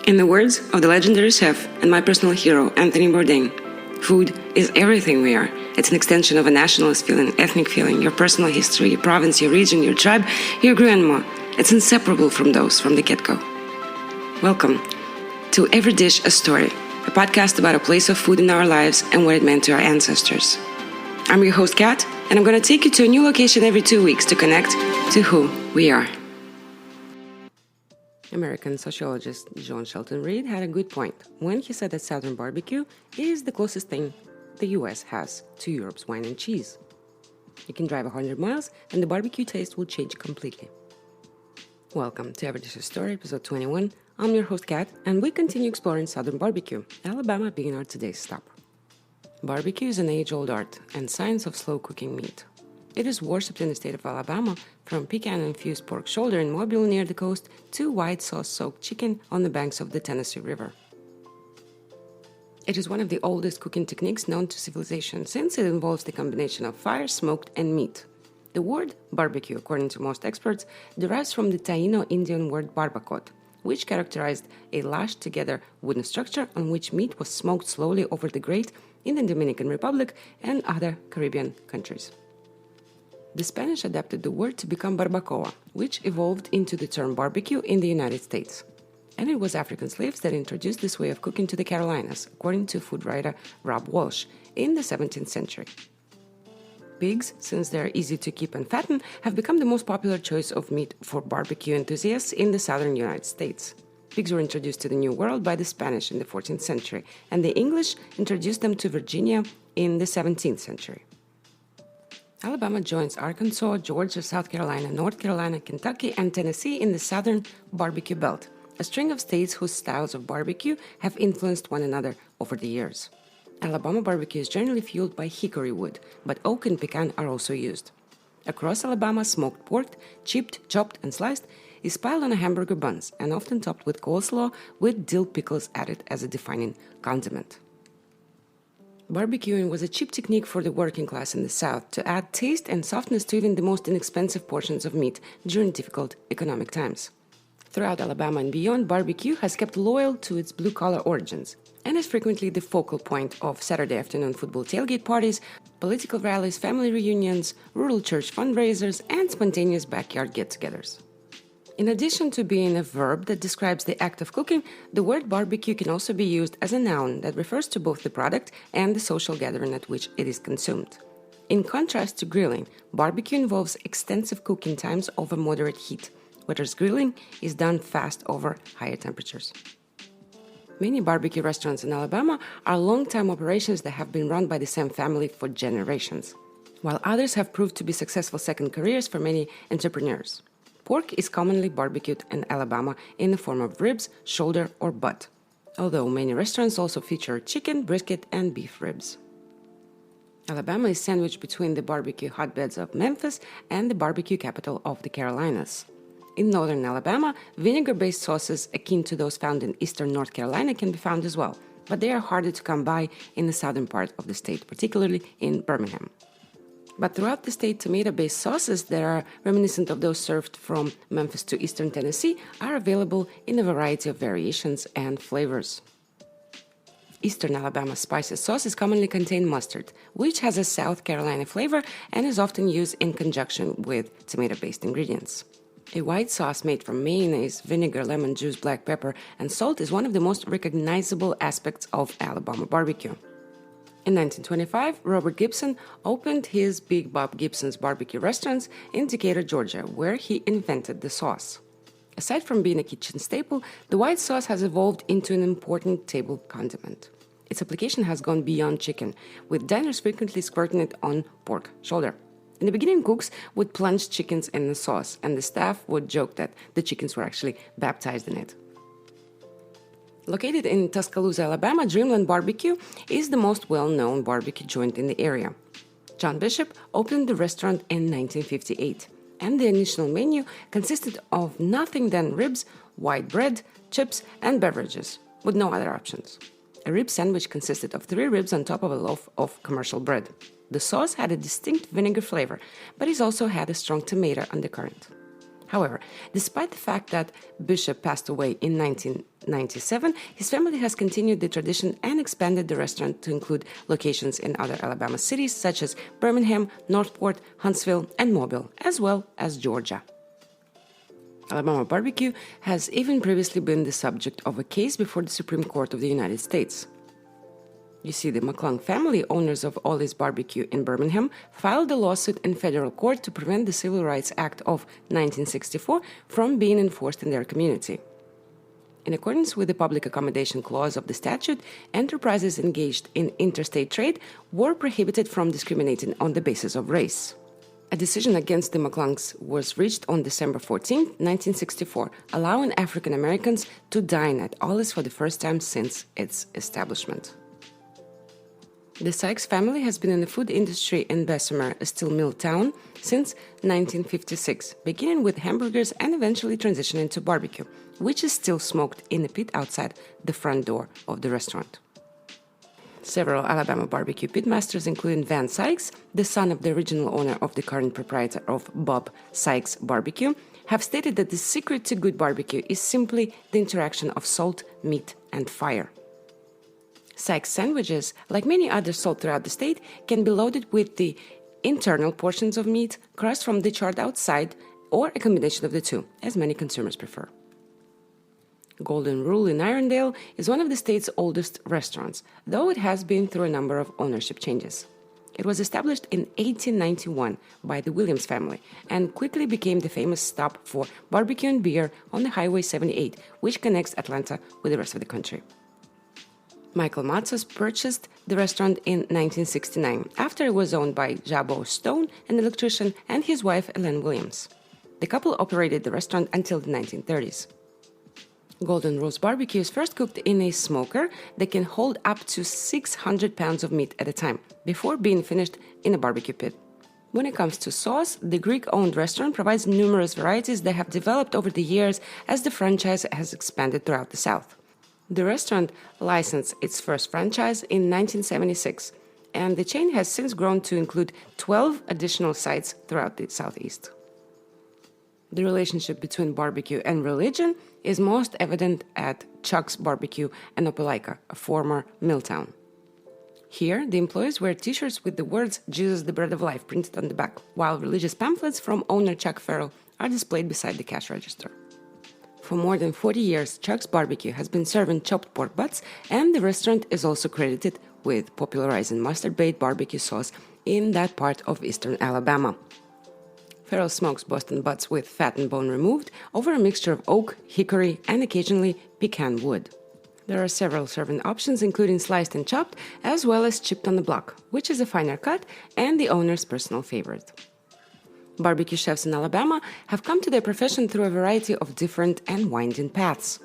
In the words of the legendary chef and my personal hero, Anthony Bourdain, food is everything we are. It's an extension of a nationalist feeling, ethnic feeling, your personal history, your province, your region, your tribe, your grandma. It's inseparable from those from the get-go. Welcome to Every Dish a Story, a podcast about a place of food in our lives and what it meant to our ancestors. I'm your host, Kat, and I'm going to take you to a new location every 2 weeks to connect to who we are. American sociologist Shelton Reed had a good point when he said that Southern BBQ is the closest thing the US has to Europe's wine and cheese. You can drive 100 miles and the barbecue taste will change completely. Welcome to Every Dish a Story, episode 21. I'm your host, Kat, and we continue exploring Southern BBQ, Alabama being our today's stop. Barbecue is an age-old art and science of slow cooking meat. It is worshipped in the state of Alabama, from pecan-infused pork shoulder in Mobile near the coast to white sauce-soaked chicken on the banks of the Tennessee River. It is one of the oldest cooking techniques known to civilization since it involves the combination of fire, smoked, and meat. The word barbecue, according to most experts, derives from the Taino Indian word barbacoa, which characterized a lashed-together wooden structure on which meat was smoked slowly over the grate in the Dominican Republic and other Caribbean countries. The Spanish adapted the word to become barbacoa, which evolved into the term barbecue in the United States. And it was African slaves that introduced this way of cooking to the Carolinas, according to food writer Rob Walsh, in the 17th century. Pigs, since they're easy to keep and fatten, have become the most popular choice of meat for barbecue enthusiasts in the southern United States. Pigs were introduced to the New World by the Spanish in the 14th century, and the English introduced them to Virginia in the 17th century. Alabama joins Arkansas, Georgia, South Carolina, North Carolina, Kentucky, and Tennessee in the Southern Barbecue Belt, a string of states whose styles of barbecue have influenced one another over the years. Alabama barbecue is generally fueled by hickory wood, but oak and pecan are also used. Across Alabama, smoked pork, chipped, chopped, and sliced, is piled on a hamburger buns and often topped with coleslaw with dill pickles added as a defining condiment. Barbecuing was a cheap technique for the working class in the South to add taste and softness to even the most inexpensive portions of meat during difficult economic times. Throughout Alabama and beyond, barbecue has kept loyal to its blue-collar origins and is frequently the focal point of Saturday afternoon football tailgate parties, political rallies, family reunions, rural church fundraisers, and spontaneous backyard get-togethers. In addition to being a verb that describes the act of cooking, the word barbecue can also be used as a noun that refers to both the product and the social gathering at which it is consumed. In contrast to grilling, barbecue involves extensive cooking times over moderate heat, whereas grilling is done fast over higher temperatures. Many barbecue restaurants in Alabama are long-time operations that have been run by the same family for generations, while others have proved to be successful second careers for many entrepreneurs. Pork is commonly barbecued in Alabama in the form of ribs, shoulder, or butt, although many restaurants also feature chicken, brisket, and beef ribs. Alabama is sandwiched between the barbecue hotbeds of Memphis and the barbecue capital of the Carolinas. In northern Alabama, vinegar-based sauces akin to those found in eastern North Carolina can be found as well, but they are harder to come by in the southern part of the state, particularly in Birmingham. But throughout the state, tomato-based sauces that are reminiscent of those served from Memphis to eastern Tennessee are available in a variety of variations and flavors. Eastern Alabama spicy sauces commonly contain mustard, which has a South Carolina flavor and is often used in conjunction with tomato-based ingredients. A white sauce made from mayonnaise, vinegar, lemon juice, black pepper, and salt is one of the most recognizable aspects of Alabama barbecue. In 1925, Robert Gibson opened his Big Bob Gibson's barbecue restaurants in Decatur, Georgia, where he invented the sauce. Aside from being a kitchen staple, the white sauce has evolved into an important table condiment. Its application has gone beyond chicken, with diners frequently squirting it on pork shoulder. In the beginning, cooks would plunge chickens in the sauce, and the staff would joke that the chickens were actually baptized in it. Located in Tuscaloosa, Alabama, Dreamland Barbecue is the most well-known barbecue joint in the area. John Bishop opened the restaurant in 1958, and the initial menu consisted of nothing than ribs, white bread, chips, and beverages, with no other options. A rib sandwich consisted of 3 ribs on top of a loaf of commercial bread. The sauce had a distinct vinegar flavor, but it also had a strong tomato undercurrent. However, despite the fact that Bishop passed away in 1997, his family has continued the tradition and expanded the restaurant to include locations in other Alabama cities such as Birmingham, Northport, Huntsville, and Mobile, as well as Georgia. Alabama BBQ has even previously been the subject of a case before the Supreme Court of the United States. You see, the McClung family, owners of Ollie's BBQ in Birmingham, filed a lawsuit in federal court to prevent the Civil Rights Act of 1964 from being enforced in their community. In accordance with the Public Accommodation Clause of the statute, enterprises engaged in interstate trade were prohibited from discriminating on the basis of race. A decision against the McClungs was reached on December 14, 1964, allowing African Americans to dine at Ollie's for the first time since its establishment. The Sykes family has been in the food industry in Bessemer, a steel mill town, since 1956, beginning with hamburgers and eventually transitioning to barbecue, which is still smoked in a pit outside the front door of the restaurant. Several Alabama barbecue pitmasters, including Van Sykes, the son of the original owner of the current proprietor of Bob Sykes Barbecue, have stated that the secret to good barbecue is simply the interaction of salt, meat, and fire. Sykes sandwiches, like many others sold throughout the state, can be loaded with the internal portions of meat, crust from the charred outside, or a combination of the two, as many consumers prefer. Golden Rule in Irondale is one of the state's oldest restaurants, though it has been through a number of ownership changes. It was established in 1891 by the Williams family and quickly became the famous stop for barbecue and beer on the Highway 78, which connects Atlanta with the rest of the country. Michael Matzos purchased the restaurant in 1969 after it was owned by Jabo Stone, an electrician, and his wife Ellen Williams. The couple operated the restaurant until the 1930s. Golden Rule's barbecue is first cooked in a smoker that can hold up to 600 pounds of meat at a time before being finished in a barbecue pit. When it comes to sauce, the Greek-owned restaurant provides numerous varieties that have developed over the years as the franchise has expanded throughout the South. The restaurant licensed its first franchise in 1976, and the chain has since grown to include 12 additional sites throughout the Southeast. The relationship between barbecue and religion is most evident at Chuck's Barbecue in Opelika, a former mill town. Here, the employees wear t-shirts with the words "Jesus the Bread of Life" printed on the back, while religious pamphlets from owner Chuck Farrell are displayed beside the cash register. For more than 40 years, Chuck's Barbecue has been serving chopped pork butts, and the restaurant is also credited with popularizing mustard-based barbecue sauce in that part of eastern Alabama. Farrell smokes Boston butts with fat and bone removed over a mixture of oak, hickory, and occasionally pecan wood. There are several serving options, including sliced and chopped, as well as chipped on the block, which is a finer cut and the owner's personal favorite. Barbecue chefs in Alabama have come to their profession through a variety of different and winding paths.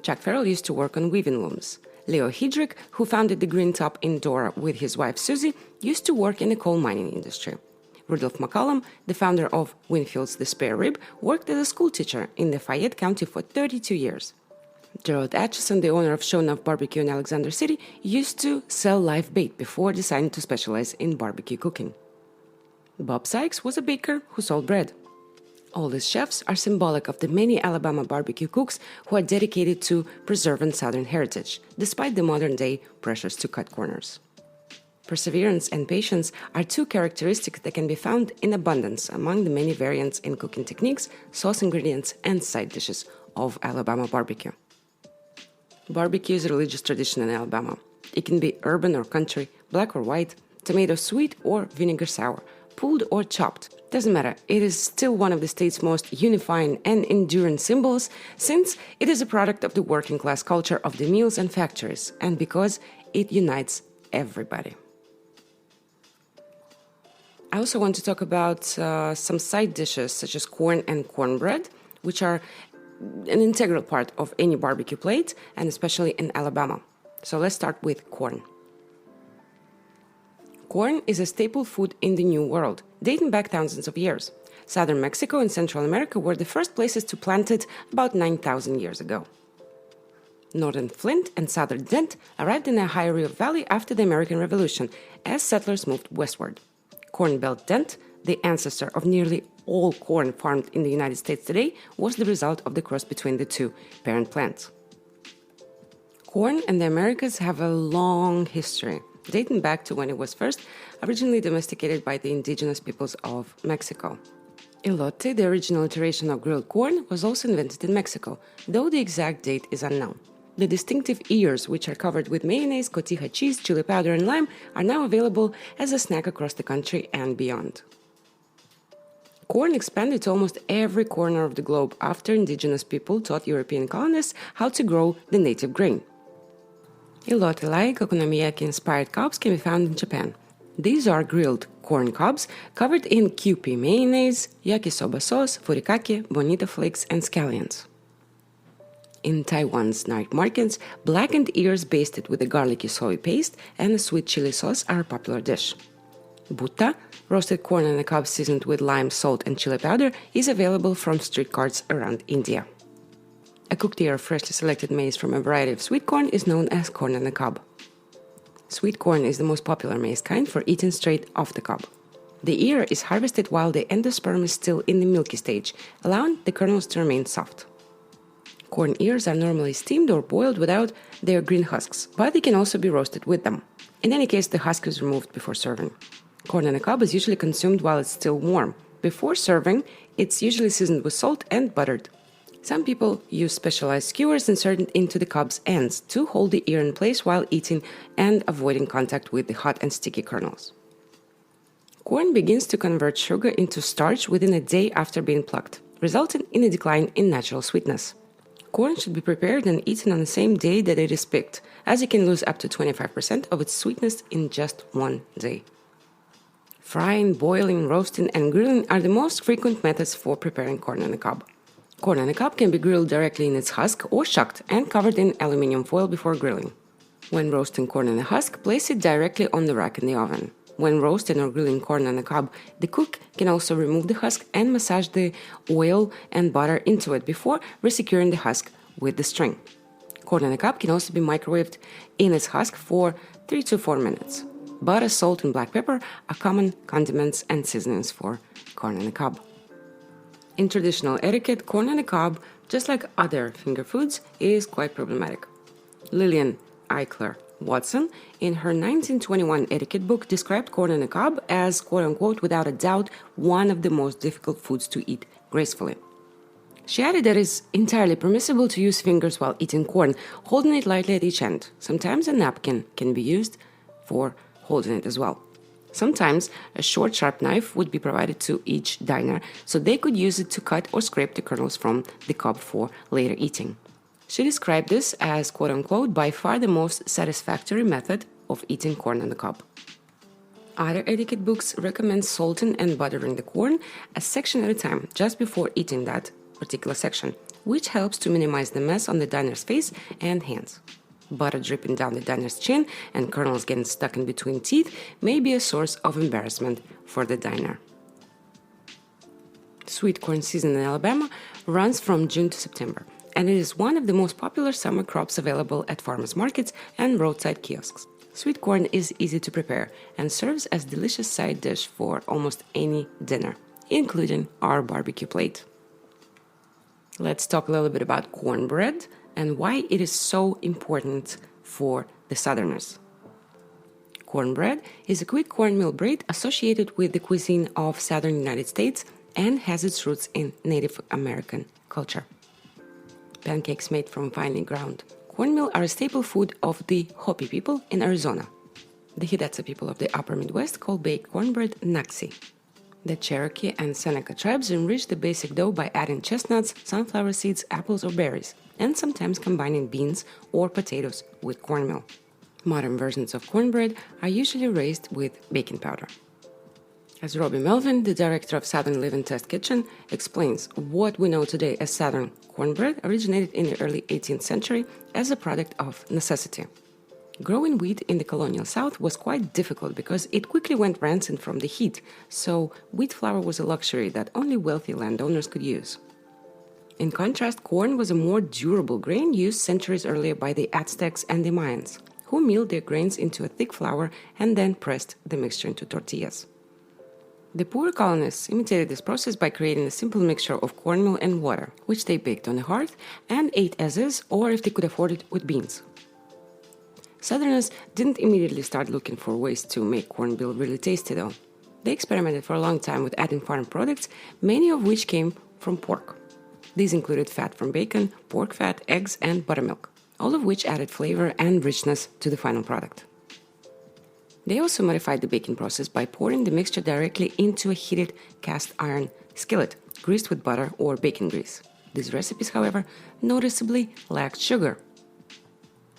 Chuck Farrell used to work on weaving looms. Leo Hedrick, who founded the Green Top in Dora with his wife Susie, used to work in the coal mining industry. Rudolph McCollum, the founder of Winfield's The Spare Rib, worked as a school teacher in the Fayette County for 32 years. Gerald Atchison, the owner of Shonuff Barbecue in Alexander City, used to sell live bait before deciding to specialize in barbecue cooking. Bob Sykes was a baker who sold bread. All these chefs are symbolic of the many Alabama barbecue cooks who are dedicated to preserving Southern heritage, despite the modern-day pressures to cut corners. Perseverance and patience are two characteristics that can be found in abundance among the many variants in cooking techniques, sauce ingredients, and side dishes of Alabama barbecue. Barbecue is a religious tradition in Alabama. It can be urban or country, black or white, tomato sweet or vinegar sour, pulled or chopped. Doesn't matter. It is still one of the state's most unifying and enduring symbols, since it is a product of the working class culture of the mills and factories, and because it unites everybody. I also want to talk about some side dishes such as corn and cornbread, which are an integral part of any barbecue plate, and especially in Alabama. So let's start with corn. Corn is a staple food in the New World, dating back thousands of years. Southern Mexico and Central America were the first places to plant it about 9,000 years ago. Northern Flint and Southern Dent arrived in the Ohio River Valley after the American Revolution as settlers moved westward. Corn Belt Dent, the ancestor of nearly all corn farmed in the United States today was the result of the cross between the two parent plants. Corn in the Americas have a long history, dating back to when it was first originally domesticated by the indigenous peoples of Mexico. Elote, the original iteration of grilled corn, was also invented in Mexico, though the exact date is unknown. The distinctive ears, which are covered with mayonnaise, cotija cheese, chili powder, and lime, are now available as a snack across the country and beyond. Corn expanded to almost every corner of the globe after indigenous people taught European colonists how to grow the native grain. Elote-like okonomiyaki-inspired cobs can be found in Japan. These are grilled corn cobs covered in Kewpie mayonnaise, yakisoba sauce, furikake, bonito flakes, and scallions. In Taiwan's night markets, blackened ears basted with a garlicky soy paste and a sweet chili sauce are a popular dish. Buta, roasted corn on a cob seasoned with lime, salt, and chili powder, is available from street carts around India. A cooked ear of freshly selected maize from a variety of sweet corn is known as corn on the cob. Sweet corn is the most popular maize kind for eating straight off the cob. The ear is harvested while the endosperm is still in the milky stage, allowing the kernels to remain soft. Corn ears are normally steamed or boiled without their green husks, but they can also be roasted with them. In any case, the husk is removed before serving. Corn on the cob is usually consumed while it's still warm. Before serving, it's usually seasoned with salt and buttered. Some people use specialized skewers inserted into the cob's ends to hold the ear in place while eating and avoiding contact with the hot and sticky kernels. Corn begins to convert sugar into starch within a day after being plucked, resulting in a decline in natural sweetness. Corn should be prepared and eaten on the same day that it is picked, as it can lose up to 25% of its sweetness in just one day. Frying, boiling, roasting, and grilling are the most frequent methods for preparing corn on the cob. Corn on the cob can be grilled directly in its husk or shucked and covered in aluminum foil before grilling. When roasting corn on the husk, place it directly on the rack in the oven. When roasting or grilling corn on the cob, the cook can also remove the husk and massage the oil and butter into it before resecuring the husk with the string. Corn on the cob can also be microwaved in its husk for 3 to 4 minutes. Butter, salt, and black pepper are common condiments and seasonings for corn on the cob. In traditional etiquette, corn on the cob, just like other finger foods, is quite problematic. Lillian Eichler Watson, in her 1921 etiquette book, described corn on the cob as, quote-unquote, without a doubt, one of the most difficult foods to eat gracefully. She added that it's entirely permissible to use fingers while eating corn, holding it lightly at each end. Sometimes a napkin can be used for holding it as well. Sometimes a short, sharp knife would be provided to each diner, so they could use it to cut or scrape the kernels from the cob for later eating. She described this as, quote-unquote, by far the most satisfactory method of eating corn on the cob. Other etiquette books recommend salting and buttering the corn a section at a time just before eating that particular section, which helps to minimize the mess on the diner's face and hands. Butter dripping down the diner's chin and kernels getting stuck in between teeth may be a source of embarrassment for the diner. Sweet corn season in Alabama runs from June to September, and it is one of the most popular summer crops available at farmers markets and roadside kiosks. Sweet corn is easy to prepare and serves as a delicious side dish for almost any dinner, including our barbecue plate. Let's talk a little bit about cornbread and why it is so important for the Southerners. Cornbread is a quick cornmeal bread associated with the cuisine of Southern United States and has its roots in Native American culture. Pancakes made from finely ground cornmeal are a staple food of the Hopi people in Arizona. The Hidatsa people of the upper Midwest call baked cornbread naxi. The Cherokee and Seneca tribes enrich the basic dough by adding chestnuts, sunflower seeds, apples, or berries, and sometimes combining beans or potatoes with cornmeal. Modern versions of cornbread are usually raised with baking powder. As Robbie Melvin, the director of Southern Living Test Kitchen, explains, what we know today as Southern cornbread originated in the early 18th century as a product of necessity. Growing wheat in the colonial South was quite difficult because it quickly went rancid from the heat, so wheat flour was a luxury that only wealthy landowners could use. In contrast, corn was a more durable grain used centuries earlier by the Aztecs and the Mayans, who milled their grains into a thick flour and then pressed the mixture into tortillas. The poor colonists imitated this process by creating a simple mixture of cornmeal and water, which they baked on the hearth and ate as is, or if they could afford it, with beans. Southerners didn't immediately start looking for ways to make cornmeal really tasty, though. They experimented for a long time with adding farm products, many of which came from pork. These included fat from bacon, pork fat, eggs, and buttermilk, all of which added flavor and richness to the final product. They also modified the baking process by pouring the mixture directly into a heated cast iron skillet, greased with butter or bacon grease. These recipes, however, noticeably lacked sugar.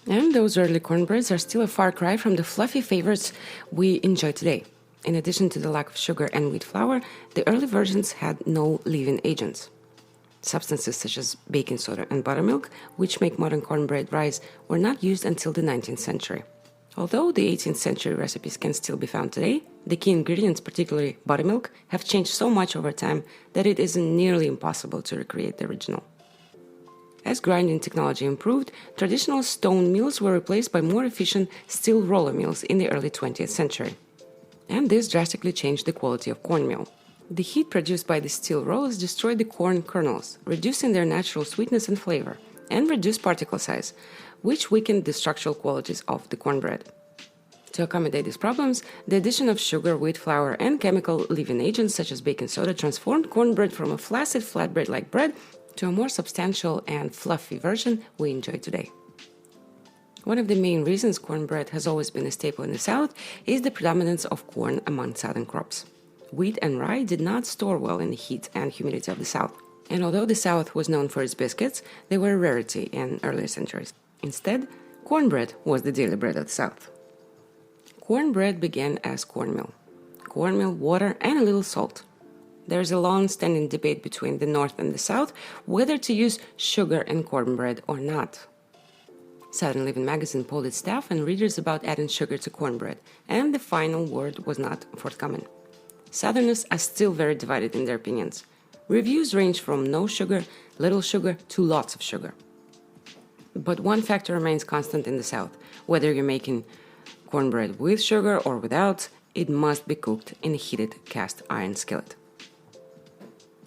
And those early cornbreads are still a far cry from the fluffy favorites we enjoy today. In addition to the lack of sugar and wheat flour, the early versions had no leaven agents. Substances such as baking soda and buttermilk, which make modern cornbread rise, were not used until the 19th century. Although the 18th century recipes can still be found today, the key ingredients, particularly buttermilk, have changed so much over time that it isn't nearly impossible to recreate the original. As grinding technology improved, traditional stone mills were replaced by more efficient steel roller mills in the early 20th century. And this drastically changed the quality of cornmeal. The heat produced by the steel rollers destroyed the corn kernels, reducing their natural sweetness and flavor, and reduced particle size, which weakened the structural qualities of the cornbread. To accommodate these problems, the addition of sugar, wheat flour, and chemical leaven agents such as baking soda transformed cornbread from a flaccid flatbread-like bread to a more substantial and fluffy version we enjoy today. One of the main reasons cornbread has always been a staple in the South is the predominance of corn among Southern crops. Wheat and rye did not store well in the heat and humidity of the South, and although the South was known for its biscuits, they were a rarity in earlier centuries. Instead, cornbread was the daily bread of the South. Cornbread began as cornmeal, water, and a little salt. There is a long-standing debate between the North and the South whether to use sugar in cornbread or not. Southern Living magazine polled its staff and readers about adding sugar to cornbread, and the final word was not forthcoming. Southerners are still very divided in their opinions. Reviews range from no sugar, little sugar, to lots of sugar. But one factor remains constant in the South. Whether you're making cornbread with sugar or without, it must be cooked in a heated cast iron skillet.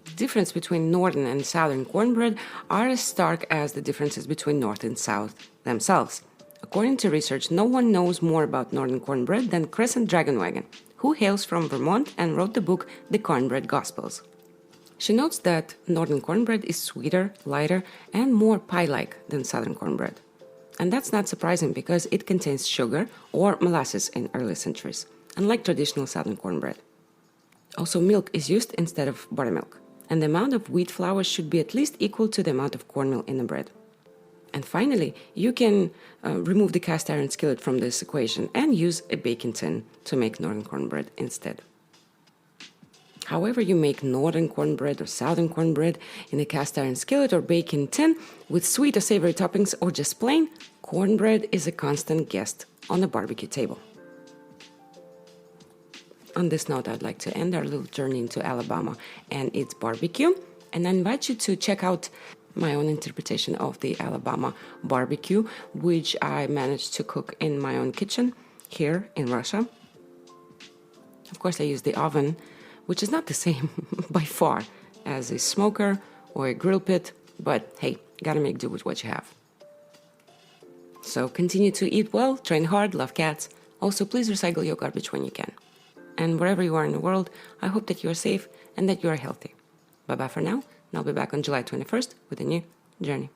The difference between Northern and Southern cornbread are as stark as the differences between North and South themselves. According to research, no one knows more about Northern cornbread than Crescent Dragonwagon, who hails from Vermont and wrote the book The Cornbread Gospels. She notes that Northern cornbread is sweeter, lighter, and more pie-like than Southern cornbread. And that's not surprising because it contains sugar or molasses in early centuries, unlike traditional Southern cornbread. Also, milk is used instead of buttermilk, and the amount of wheat flour should be at least equal to the amount of cornmeal in the bread. And finally, you can remove the cast iron skillet from this equation and use a baking tin to make Northern cornbread instead. However you make Northern cornbread or Southern cornbread in a cast iron skillet or baking tin with sweet or savory toppings or just plain, cornbread is a constant guest on the barbecue table. On this note, I'd like to end our little journey into Alabama and its barbecue, and I invite you to check out my own interpretation of the Alabama barbecue, which I managed to cook in my own kitchen here in Russia. Of course, I use the oven, which is not the same by far as a smoker or a grill pit, but hey, gotta make do with what you have. So continue to eat well, train hard, love cats. Also, please recycle your garbage when you can. And wherever you are in the world, I hope that you are safe and that you are healthy. Bye-bye for now, and I'll be back on July 21st with a new journey.